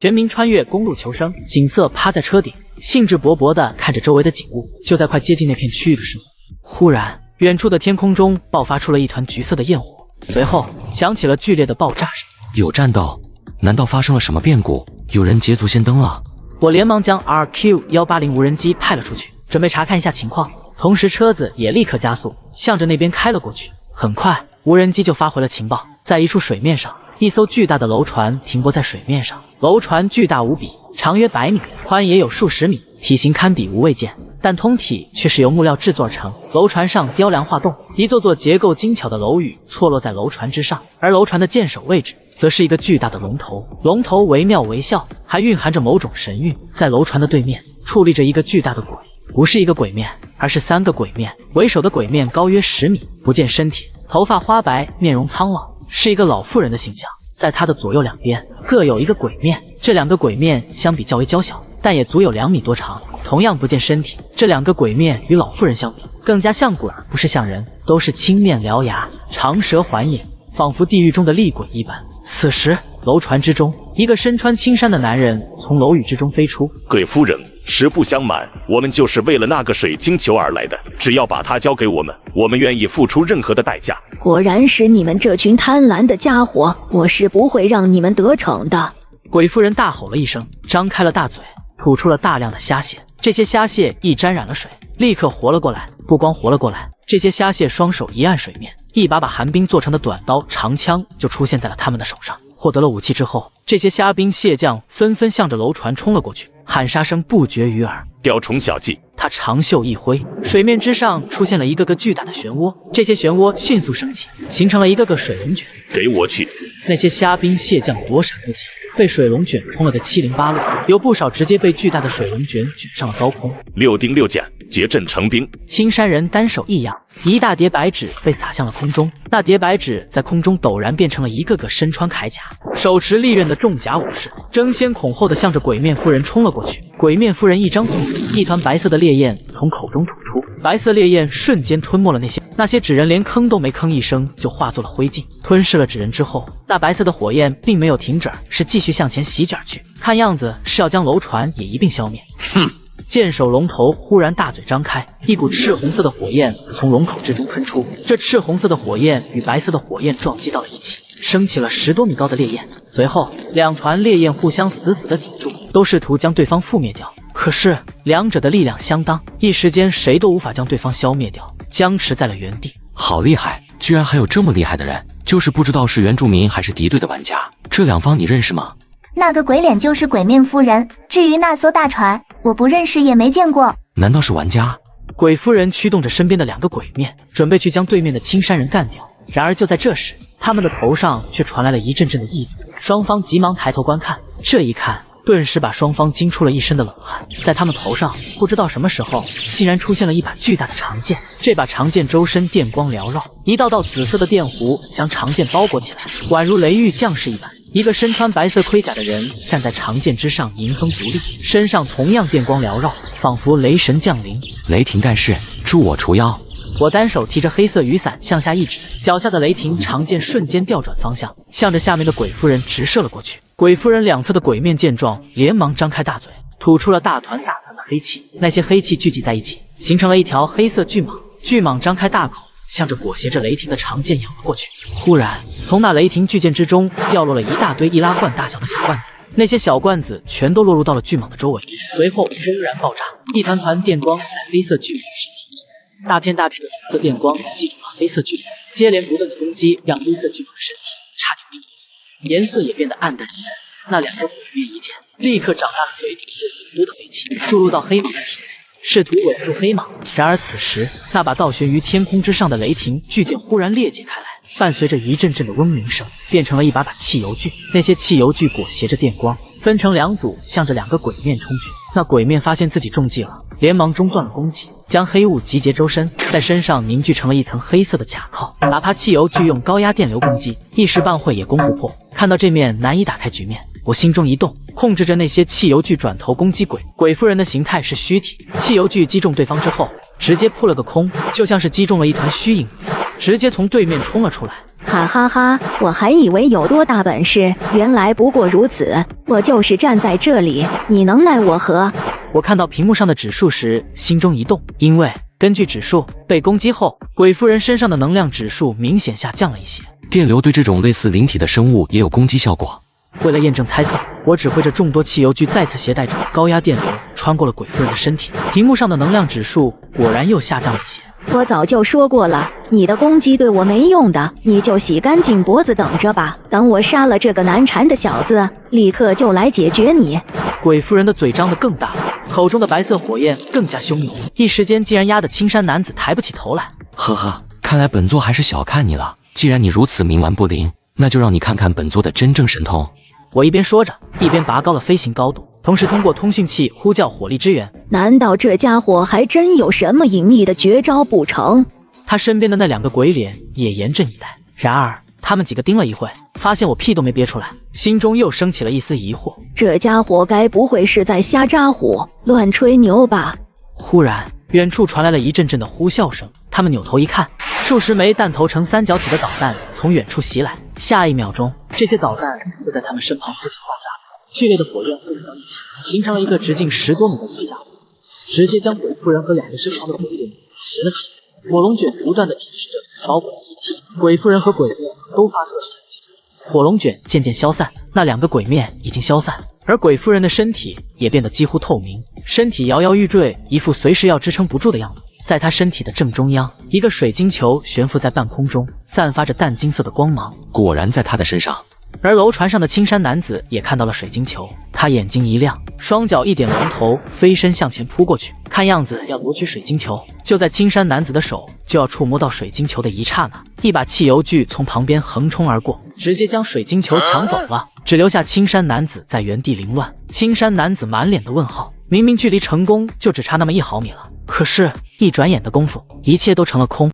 全民穿越公路求生，景色趴在车顶，兴致勃勃地看着周围的景物。就在快接近那片区域的时候，忽然，远处的天空中爆发出了一团橘色的焰火，随后响起了剧烈的爆炸声。有战斗？难道发生了什么变故？有人捷足先登了？我连忙将 RQ-180无人机派了出去，准备查看一下情况。同时，车子也立刻加速，向着那边开了过去。很快，无人机就发回了情报，在一处水面上，一艘巨大的楼船停泊在水面上。楼船巨大无比，长约100米，宽也有数十米，体型堪比无畏舰，但通体却是由木料制作而成。楼船上雕梁画栋，一座座结构精巧的楼宇错落在楼船之上，而楼船的舰首位置则是一个巨大的龙头，龙头惟妙惟肖，还蕴含着某种神韵。在楼船的对面矗立着一个巨大的鬼，不是一个鬼面，而是3个鬼面。为首的鬼面高约10米，不见身体，头发花白，面容苍老，是一个老妇人的形象。在他的左右两边各有一个鬼面，这2个鬼面相比较为娇小，但也足有2米多长，同样不见身体。这2个鬼面与老妇人相比，更加像鬼而不是像人，都是青面獠牙，长舌环眼，仿佛地狱中的厉鬼一般。此时，楼船之中，一个身穿青衫的男人从楼宇之中飞出。鬼夫人，实不相瞒，我们就是为了那个水晶球而来的，只要把它交给我们，我们愿意付出任何的代价。果然是你们这群贪婪的家伙，我是不会让你们得逞的。鬼夫人大吼了一声，张开了大嘴，吐出了大量的虾蟹。这些虾蟹一沾染了水，立刻活了过来。不光活了过来，这些虾蟹双手一按水面，一把把寒冰做成的短刀、长枪就出现在了他们的手上。获得了武器之后，这些虾兵蟹将纷纷向着楼船冲了过去，喊杀声不绝于耳。雕虫小技！他长袖一挥，水面之上出现了一个个巨大的漩涡，这些漩涡迅速升起，形成了一个个水龙卷。给我去！那些虾兵蟹将躲闪不及，被水龙卷冲了个七零八落，有不少直接被巨大的水龙卷卷上了高空。6丁6甲，结阵成兵。青山人单手一扬，一大叠白纸被撒向了空中，那叠白纸在空中陡然变成了一个个身穿铠甲、手持利刃的重甲武士，争先恐后的向着鬼面夫人冲了过去。鬼面夫人一张嘴，一团白色的烈焰从口中吐出，白色烈焰瞬间吞没了那些纸人，连吭都没吭一声就化作了灰烬。吞噬了纸人之后，那白色的火焰并没有停止，是继续向前席卷去，看样子是要将楼船也一并消灭。哼！剑手龙头忽然大嘴张开，一股赤红色的火焰从龙口之中喷出，这赤红色的火焰与白色的火焰撞击到了一起，升起了10多米高的烈焰。随后2团烈焰互相死死地抵住，都试图将对方覆灭掉。可是两者的力量相当，一时间谁都无法将对方消灭掉，僵持在了原地。好厉害，居然还有这么厉害的人，就是不知道是原住民还是敌对的玩家。这两方你认识吗？那个鬼脸就是鬼面夫人，至于那艘大船，我不认识也没见过。难道是玩家？鬼夫人驱动着身边的2个鬼面，准备去将对面的青山人干掉。然而就在这时，他们的头上却传来了一阵阵的异动，双方急忙抬头观看。这一看，顿时把双方惊出了一身的冷汗。在他们头上，不知道什么时候竟然出现了一把巨大的长剑，这把长剑周身电光缭绕，一道道紫色的电弧将长剑包裹起来，宛如雷狱将士一般。一个身穿白色盔甲的人站在长剑之上，迎风独立，身上同样电光缭绕，仿佛雷神降临。雷霆盖世，助我除妖！我单手提着黑色雨伞向下一指，脚下的雷霆长剑瞬间调转方向，向着下面的鬼夫人直射了过去。鬼夫人两侧的鬼面见状，连忙张开大嘴，吐出了大团大团的黑气。那些黑气聚集在一起，形成了一条黑色巨蟒。巨蟒张开大口，向着裹挟着雷霆的长剑咬了过去。忽然，从那雷霆巨剑之中掉落了一大堆易拉罐大小的小罐子，那些小罐子全都落入到了巨蟒的周围，随后轰然爆炸，一团团电光在黑色巨蟒的身体中，大片大片的紫色电光击中了黑色巨蟒，接连不断的攻击让黑色巨蟒的身体差点晕过，颜色也变得暗淡起来。那2个鬼面一见，立刻长大了嘴，吐出很多的黑气，注入到黑蟒的体内，试图稳住黑蟒。然而此时，那把倒悬于天空之上的雷霆巨剑忽然裂解开来，伴随着一阵阵的嗡鸣声，变成了一把把汽油锯。那些汽油锯裹挟着电光，分成2组，向着2个鬼面冲去。那鬼面发现自己中计了，连忙中断了攻击，将黑雾集结周身，在身上凝聚成了一层黑色的甲铐，哪怕汽油锯用高压电流攻击，一时半会也攻不破。看到这面难以打开局面，我心中一动，控制着那些汽油锯转头攻击鬼夫人的形态是虚体，汽油锯击中对方之后，直接扑了个空，就像是击中了一团虚影一样，直接从对面冲了出来，哈哈哈，我还以为有多大本事，原来不过如此。我就是站在这里，你能奈我何？我看到屏幕上的指数时，心中一动，因为根据指数，被攻击后，鬼夫人身上的能量指数明显下降了一些。电流对这种类似灵体的生物也有攻击效果。为了验证猜测，我指挥着众多汽油锯再次携带着高压电流穿过了鬼夫人的身体，屏幕上的能量指数果然又下降了一些。我早就说过了，你的攻击对我没用的，你就洗干净脖子等着吧。等我杀了这个难缠的小子，立刻就来解决你。鬼夫人的嘴张得更大，口中的白色火焰更加凶猛，一时间竟然压得青山男子抬不起头来。呵呵，看来本座还是小看你了。既然你如此冥顽不灵，那就让你看看本座的真正神通。我一边说着，一边拔高了飞行高度，同时通过通讯器呼叫火力支援。难道这家伙还真有什么隐秘的绝招不成？他身边的那2个鬼脸也严阵以待。然而他们几个盯了一会，发现我屁都没憋出来，心中又升起了一丝疑惑。这家伙该不会是在瞎咋呼、乱吹牛吧？忽然，远处传来了一阵阵的呼啸声。他们扭头一看，数十枚弹头成三角体的导弹从远处袭来。下一秒钟，这些导弹就在他们身旁不停爆炸，剧烈的火焰汇集到一起，形成了一个直径10多米的巨大火，直接将鬼夫人和2个身旁的鬼脸袭了起来。火龙卷不断地提示着包裹的仪器，鬼夫人和鬼面都发出了惨叫。火龙卷渐渐消散，那2个鬼面已经消散，而鬼夫人的身体也变得几乎透明，身体摇摇欲坠，一副随时要支撑不住的样子。在他身体的正中央，一个水晶球悬浮在半空中，散发着淡金色的光芒。果然在他的身上。而楼船上的青山男子也看到了水晶球，他眼睛一亮，双脚一点龙头，飞身向前扑过去，看样子要夺取水晶球。就在青山男子的手就要触摸到水晶球的一刹那，一把汽油锯从旁边横冲而过，直接将水晶球抢走了，只留下青山男子在原地凌乱。青山男子满脸的问号，明明距离成功就只差那么1毫米了，可是，一转眼的功夫，一切都成了空。